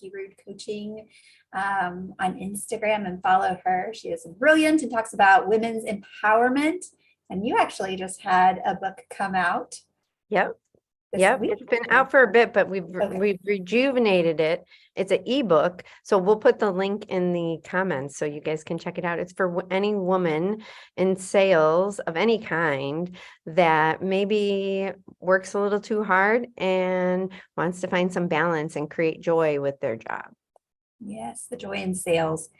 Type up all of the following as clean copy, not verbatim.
Vicky Rude Coaching on Instagram and follow her. She is brilliant and talks about women's empowerment. And you actually just had a book come out Yep. this Yep. week. It's been out for a bit, but we've Okay. rejuvenated it. It's an ebook. So we'll put the link in the comments so you guys can check it out. It's for any woman in sales of any kind that maybe works a little too hard and wants to find some balance and create joy with their job. Yes, the joy in sales.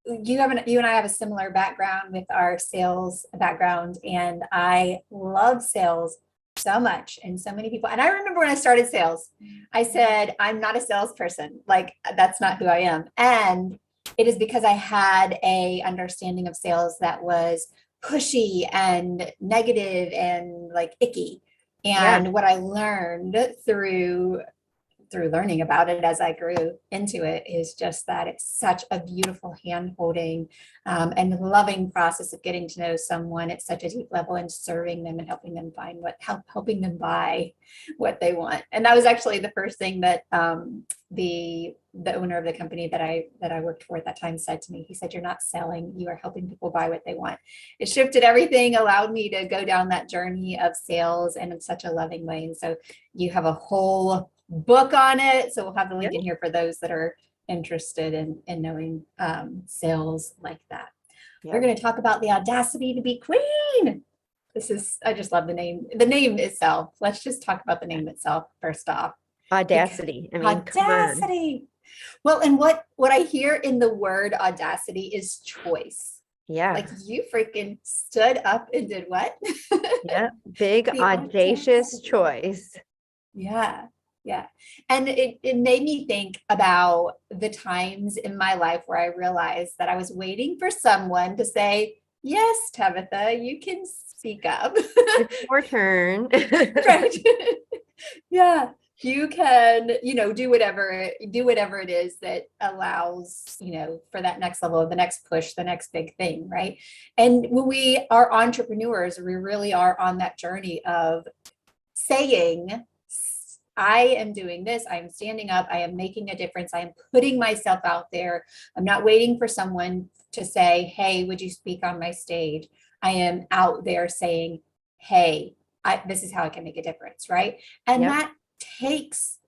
You and I have a similar background with our sales background, and I love sales so much and so many people. And I remember when I started sales, I said, I'm not a salesperson. Like, that's not who I am. And it is because I had a understanding of sales that was pushy and negative and like icky. Yeah. And what I learned through learning about it as I grew into it is just that it's such a beautiful hand holding and loving process of getting to know someone at such a deep level and serving them and helping them find helping them buy what they want. And that was actually the first thing that the owner of the company that I worked for at that time said to me. He said, "You're not selling, you are helping people buy what they want." It shifted everything, allowed me to go down that journey of sales and in such a loving way. And so you have a whole book on it. So we'll have the link in here for those that are interested in knowing sales like that. We're going to talk about the audacity to be queen. I just love the name itself. Let's just talk about the name itself first off. Audacity. I mean, audacity. Well, and what I hear in the word audacity is choice. Yeah. Like you freaking stood up and did what? Yeah. Big audacious choice. Yeah. Yeah. And it made me think about the times in my life where I realized that I was waiting for someone to say, "Yes, Tabitha, you can speak up. It's your turn." Right. Yeah. You can, do whatever it is that allows, for that next level of the next push, the next big thing. Right. And when we are entrepreneurs, we really are on that journey of saying, I am doing this. I am standing up. I am making a difference. I am putting myself out there. I'm not waiting for someone to say, "Hey, would you speak on my stage?" I am out there saying, "Hey, this is how I can make a difference." Right. And that takes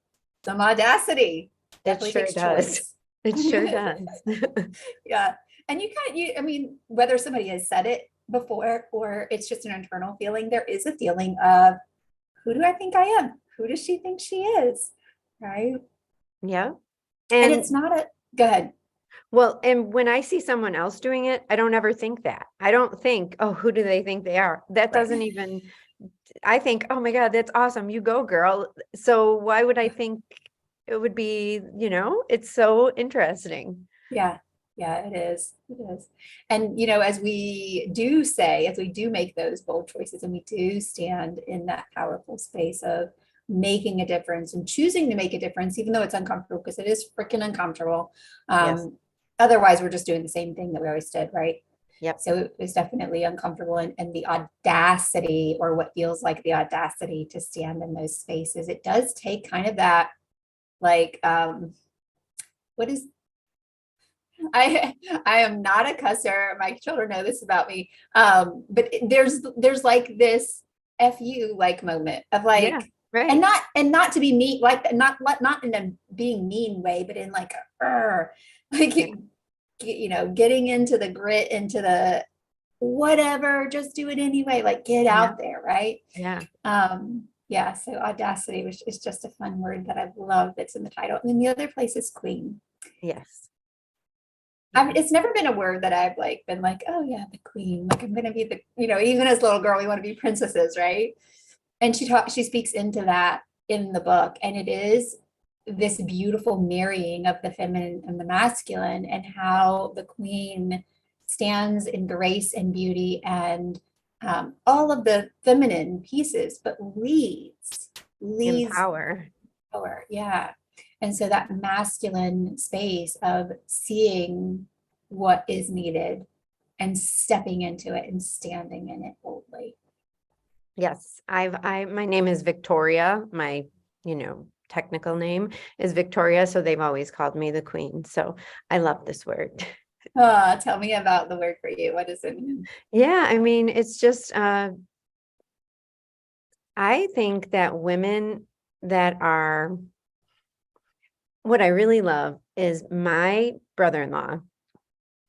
some audacity. It sure does. It sure does. Yeah. And I mean, whether somebody has said it before or it's just an internal feeling, there is a feeling of, who do I think I am? Who does she think she is? Right. Yeah. And it's not go ahead. Well, and when I see someone else doing it, I don't ever think that. I don't think, "Oh, who do they think they are?" That doesn't even, I think, "Oh my God, that's awesome. You go, girl." So why would I think it would be, it's so interesting. Yeah. Yeah, it is. It is. And, as we do make those bold choices and we do stand in that powerful space of making a difference and choosing to make a difference, even though it's uncomfortable, because it is freaking uncomfortable. Yes. Otherwise, we're just doing the same thing that we always did, right? Yep. So it was definitely uncomfortable, and the audacity, or what feels like the audacity to stand in those spaces, it does take kind of that, like, what is I am not a cusser. My children know this about me. But there's like this FU like moment of like, right. and not to be mean, like not in a being mean way, but in like getting into the grit, into the whatever, just do it anyway, like get out there, right? Yeah. Yeah. So audacity is just a fun word that I love that's in the title. And then the other place is queen. Yes. It's never been a word that I've been like, "Oh yeah, the queen." Like I'm going to be even as a little girl, we want to be princesses, right? And she speaks into that in the book, and it is this beautiful marrying of the feminine and the masculine, and how the queen stands in grace and beauty and all of the feminine pieces, but leads In power. Yeah. And so that masculine space of seeing what is needed and stepping into it and standing in it boldly. Yes. My name is Victoria. My, technical name is Victoria, so they've always called me the queen. So I love this word. Tell me about the word for you. What does it mean? Yeah, I mean, it's just I think that women that are, what I really love is my brother-in-law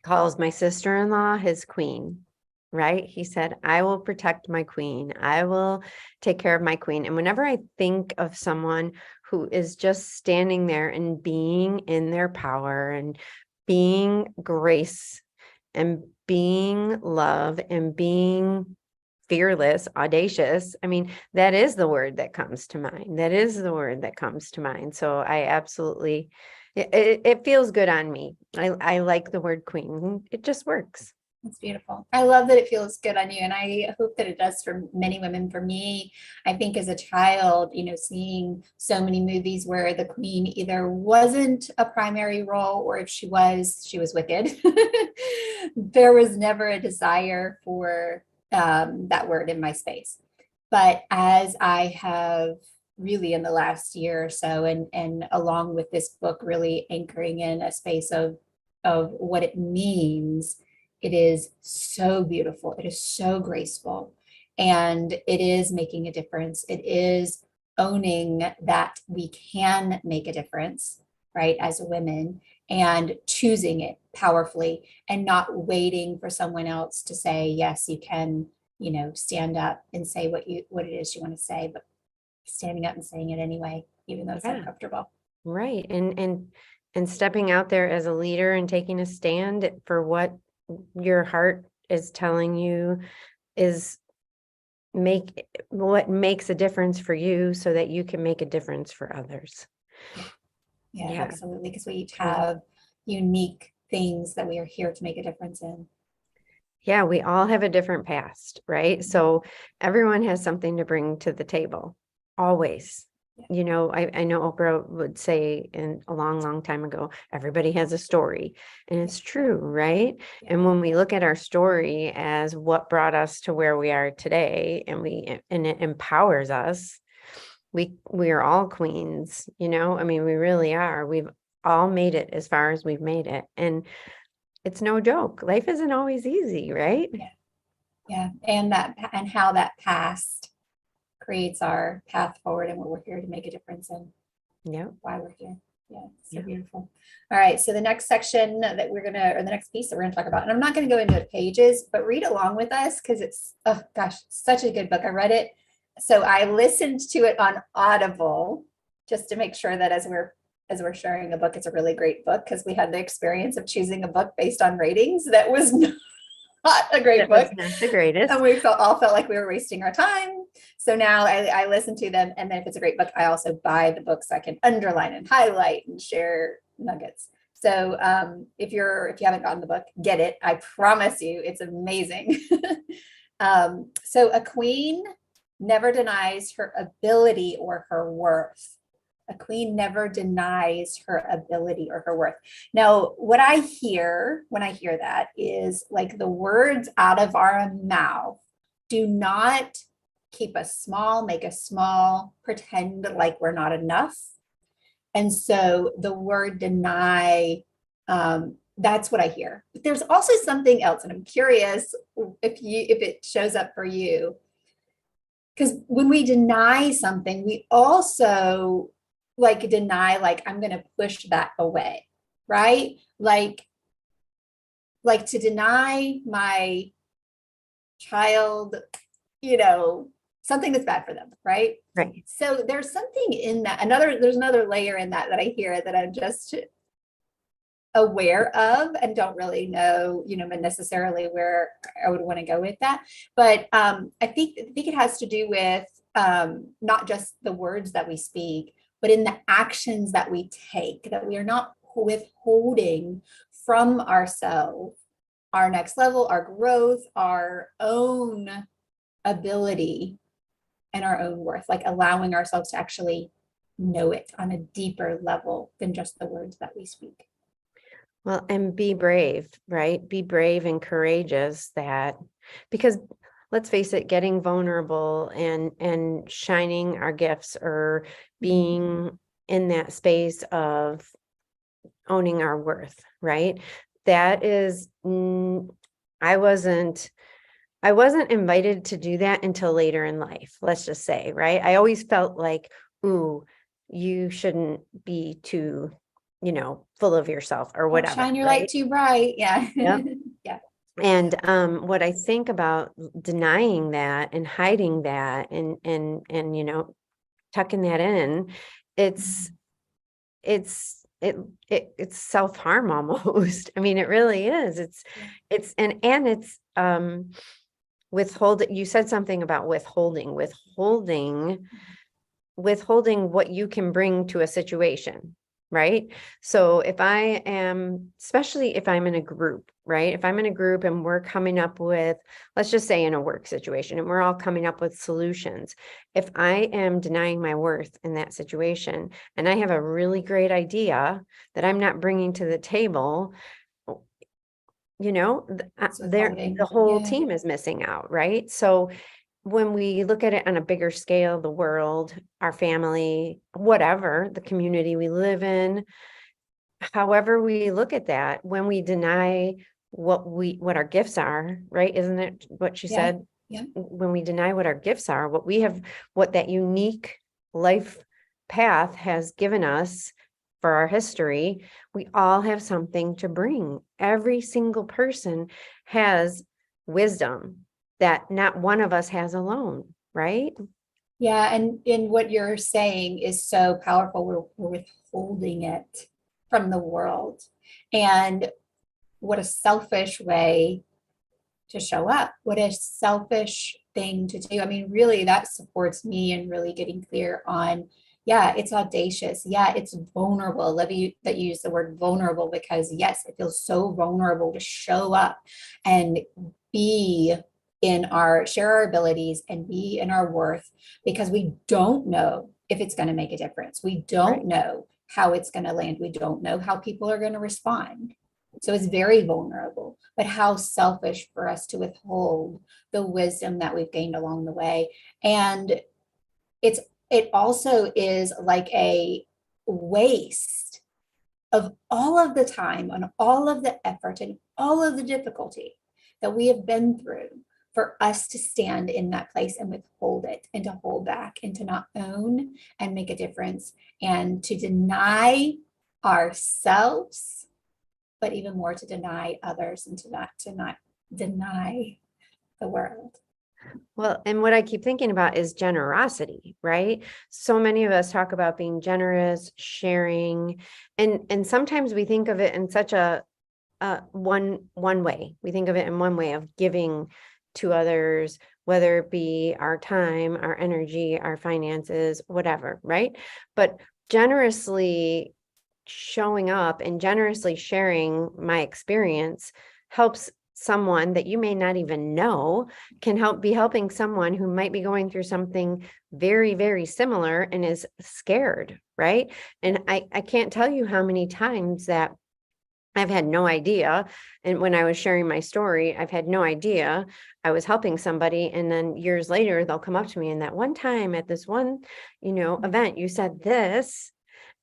calls my sister-in-law his queen, right? He said, I will protect my queen. I will take care of my queen. And whenever I think of someone who is just standing there and being in their power and being grace and being love and being fearless, audacious. I mean, that is the word that comes to mind. That is the word that comes to mind. So I absolutely, it feels good on me. I like the word queen. It just works. It's beautiful. I love that it feels good on you. And I hope that it does for many women. For me, I think as a child, seeing so many movies where the queen either wasn't a primary role, or if she was wicked. There was never a desire for that word in my space. But as I have really in the last year or so, and along with this book really anchoring in a space of what it means, it is so beautiful. It is so graceful. And it is making a difference. It is owning that we can make a difference, right, as women, and choosing it powerfully and not waiting for someone else to say, yes, you can, stand up and say what it is you want to say, but standing up and saying it anyway, even though it's Yeah. uncomfortable. Right. And stepping out there as a leader and taking a stand for what your heart is telling you is what makes a difference for you so that you can make a difference for others. Yeah, Yeah. absolutely. Because we each have unique things that we are here to make a difference in. Yeah, we all have a different past, right? So everyone has something to bring to the table, always. I know Oprah would say in a long, long time ago, everybody has a story, and it's true, right? And when we look at our story as what brought us to where we are today, and it empowers us, we are all queens, I mean, we really are. We've all made it as far as we've made it. And it's no joke. Life isn't always easy, right? Yeah. And how that past creates our path forward and what we're here to make a difference in. Yeah. Why we're here. Yeah. So Yeah. beautiful. All right. So the next section that or the next piece that we're going to talk about, and I'm not going to go into pages, but read along with us because it's, oh gosh, such a good book. I read it. So I listened to it on Audible just to make sure that as we're sharing a book, it's a really great book, because we had the experience of choosing a book based on ratings that was not a great book. Not the greatest. And we all felt like we were wasting our time. So now I listen to them. And then if it's a great book, I also buy the book so I can underline and highlight and share nuggets. So if you haven't gotten the book, get it. I promise you, it's amazing. So a queen never denies her ability or her worth. A queen never denies her ability or her worth. Now, what I hear when I hear that is like the words out of our mouth do not keep us small, make us small, pretend like we're not enough. And so the word deny, that's what I hear. But there's also something else, and I'm curious if it shows up for you. Because when we deny something, we also deny, I'm going to push that away, right? Like to deny my child, something that's bad for them, right? Right. So there's something in that. There's another layer in that I hear that I'm just aware of and don't really know, necessarily where I would want to go with that. But I think it has to do with not just the words that we speak, but in the actions that we take, that we are not withholding from ourselves our next level, our growth, our own ability, and our own worth, like allowing ourselves to actually know it on a deeper level than just the words that we speak. Well, and be brave, right? Be brave and courageous, because let's face it, getting vulnerable and shining our gifts or being in that space of owning our worth, right? That is, I wasn't invited to do that until later in life, let's just say, right? I always felt like, ooh, you shouldn't be too, full of yourself or Don't whatever. shine your right? light too bright. Yeah. Yep. Yeah. And what I think about denying that and hiding that and tucking that in, it's it's self-harm almost. I mean, it really is. Yeah. It's withholding. You said something about withholding what you can bring to a situation, right? So if I am, especially if I'm in a group, right? If I'm in a group and we're coming up with, let's just say in a work situation, and we're all coming up with solutions. If I am denying my worth in that situation, and I have a really great idea that I'm not bringing to the table, It's withholding. the whole Yeah. team is missing out, right? So when we look at it on a bigger scale, the world, our family, whatever, the community we live in, however we look at that, when we deny what our gifts are, right? Isn't it what you Yeah. said? Yeah. When we deny what our gifts are, what we have, what that unique life path has given us for our history, we all have something to bring. Every single person has wisdom that not one of us has alone, right? Yeah. And in what you're saying is so powerful. We're withholding it from the world. And what a selfish way to show up. What a selfish thing to do. I mean, really, that supports me in really getting clear on, yeah, it's audacious. Yeah, it's vulnerable. Love you that you use the word vulnerable because, yes, it feels so vulnerable to show up and be share our abilities and be in our worth because we don't know if it's going to make a difference. We don't Right. know how it's going to land. We don't know how people are going to respond. So it's very vulnerable, but how selfish for us to withhold the wisdom that we've gained along the way. And it's it also is like a waste of all of the time and all of the effort and all of the difficulty that we have been through for us to stand in that place and withhold it and to hold back and to not own and make a difference and to deny ourselves, but even more to deny others and to not deny the world. Well, and what I keep thinking about is generosity, right? So many of us talk about being generous, sharing, and sometimes we think of it in such a one way. We think of it in one way of giving to others, whether it be our time, our energy, our finances, whatever, right? But generously showing up and generously sharing my experience helps someone that you may not even know, can be helping someone who might be going through something very, very similar and is scared, right? And I can't tell you how many times that I've had no idea. And when I was sharing my story, I've had no idea I was helping somebody. And then years later, they'll come up to me and that one time at this one, event, you said this.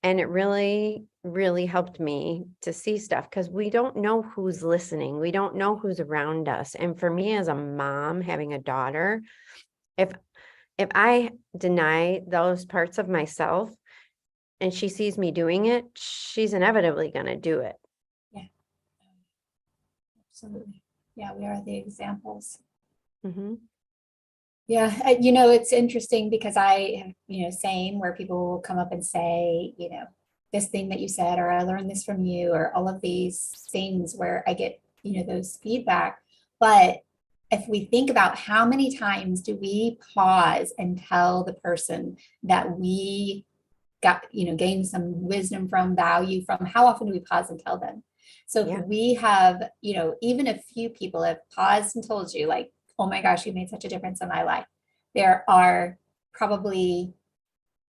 And it really, really helped me to see stuff because we don't know who's listening. We don't know who's around us. And for me as a mom having a daughter, if I deny those parts of myself and she sees me doing it, she's inevitably going to do it. Yeah, absolutely. Yeah, we are the examples. Mm-hmm. Yeah, it's interesting because I have, same where people will come up and say, this thing that you said, or I learned this from you, or all of these things where I get, those feedback. But if we think about how many times do we pause and tell the person that we got, gained some wisdom from, value from, how often do we pause and tell them? So Yeah. if we have, even a few people have paused and told you like, oh my gosh, you made such a difference in my life. There are probably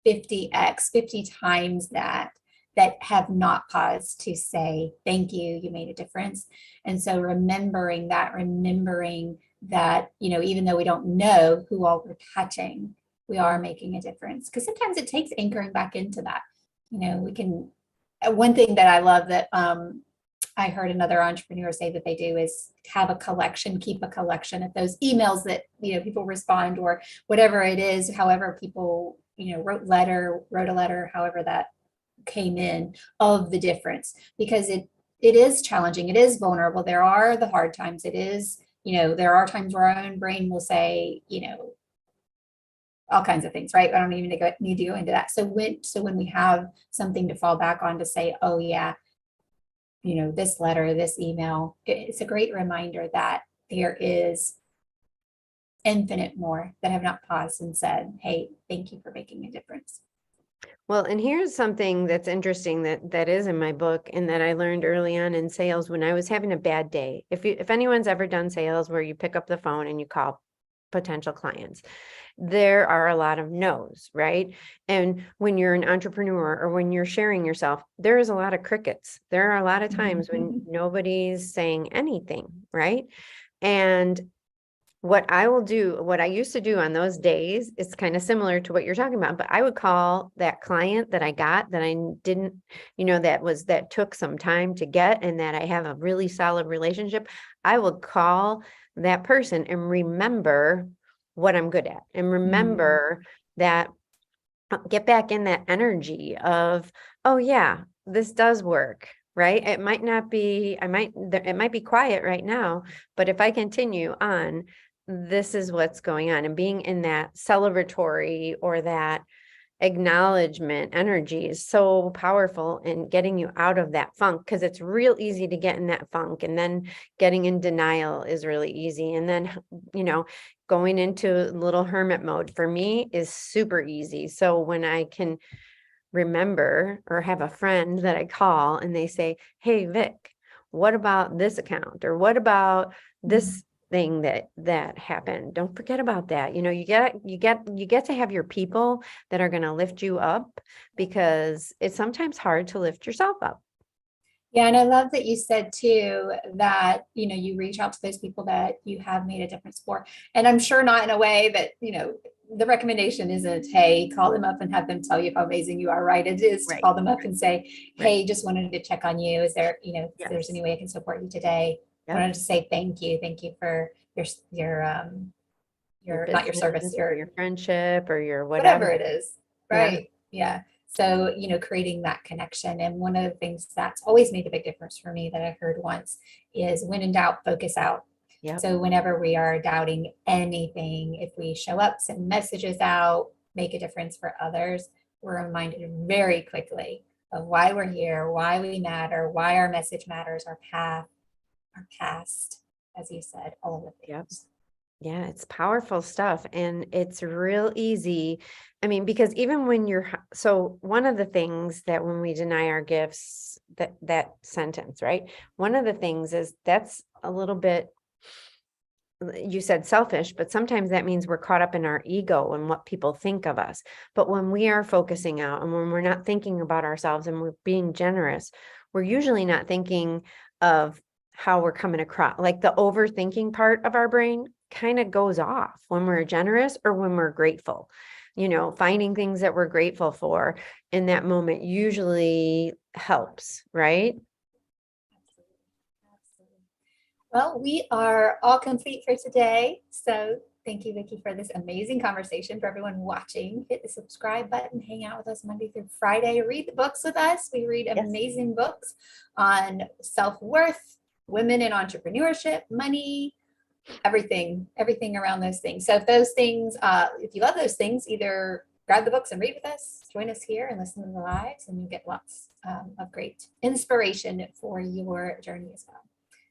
50 times that have not paused to say, thank you, you made a difference. And so remembering that, even though we don't know who all we're touching, we are making a difference. Because sometimes it takes anchoring back into that. we can, one thing that I love that I heard another entrepreneur say that they do is have a collection, keep a collection of those emails that, people respond, or whatever it is, however people, wrote a letter, however that came in, of the difference, because it is challenging. It is vulnerable. There are the hard times. It is, there are times where our own brain will say, all kinds of things, right? I don't even need to go into that. So when we have something to fall back on to say, oh yeah, this letter, this email, it's a great reminder that there is infinite more that have not paused and said, hey, thank you for making a difference. Well, and here's something that's interesting that is in my book and that I learned early on in sales when I was having a bad day. If anyone's ever done sales where you pick up the phone and you call potential clients, there are a lot of no's, right? And when you're an entrepreneur or when you're sharing yourself, there is a lot of crickets. There are a lot of times when nobody's saying anything, right? And what I used to do on those days is kind of similar to what you're talking about, but I would call that client that I got that I didn't, that took some time to get and that I have a really solid relationship. I would call that person and remember what I'm good at and remember that, get back in that energy of, oh yeah, this does work. Right. It might not be, it might be quiet right now, but if I continue on, this is what's going on. And being in that celebratory or that acknowledgement energy is so powerful in getting you out of that funk, because it's real easy to get in that funk, and then getting in denial is really easy. And then, going into little hermit mode for me is super easy. So when I can remember or have a friend that I call and they say, hey, Vic, what about this account? Or what about this thing that happened? Don't forget about that. You get to have your people that are going to lift you up, because it's sometimes hard to lift yourself up. Yeah, and I love that you said too that, you reach out to those people that you have made a difference for. And I'm sure not in a way that, the recommendation isn't, hey, call them up and have them tell you how amazing you are, right? It is to Right. call them up and say, hey, Right. just wanted to check on you. Is there, if there's any way I can support you today? Yep. Wanted to say thank you. Thank you for your not your service, or your friendship or your whatever whatever. it is. Yeah. Right. Yeah. So, creating that connection. And one of the things that's always made a big difference for me that I heard once is, when in doubt, focus out. Yep. So whenever we are doubting anything, if we show up, send messages out, make a difference for others, we're reminded very quickly of why we're here, why we matter, why our message matters, our path, our past, as you said, all of the things. Yep. Yeah, it's powerful stuff, and it's real easy. I mean, because even when so one of the things that when we deny our gifts, that sentence, right? One of the things is that's a little bit, you said selfish, but sometimes that means we're caught up in our ego and what people think of us. But when we are focusing out and when we're not thinking about ourselves and we're being generous, we're usually not thinking of how we're coming across. Like the overthinking part of our brain kind of goes off when we're generous or when we're grateful. Finding things that we're grateful for in that moment usually helps, right? Well, we are all complete for today. So thank you, Vicki, for this amazing conversation. For everyone watching, hit the subscribe button, hang out with us Monday through Friday, read the books with us. We read amazing books on self-worth, women in entrepreneurship, money, everything around those things. So if those things, if you love those things, either grab the books and read with us, join us here and listen to the lives, and you get lots of great inspiration for your journey as well.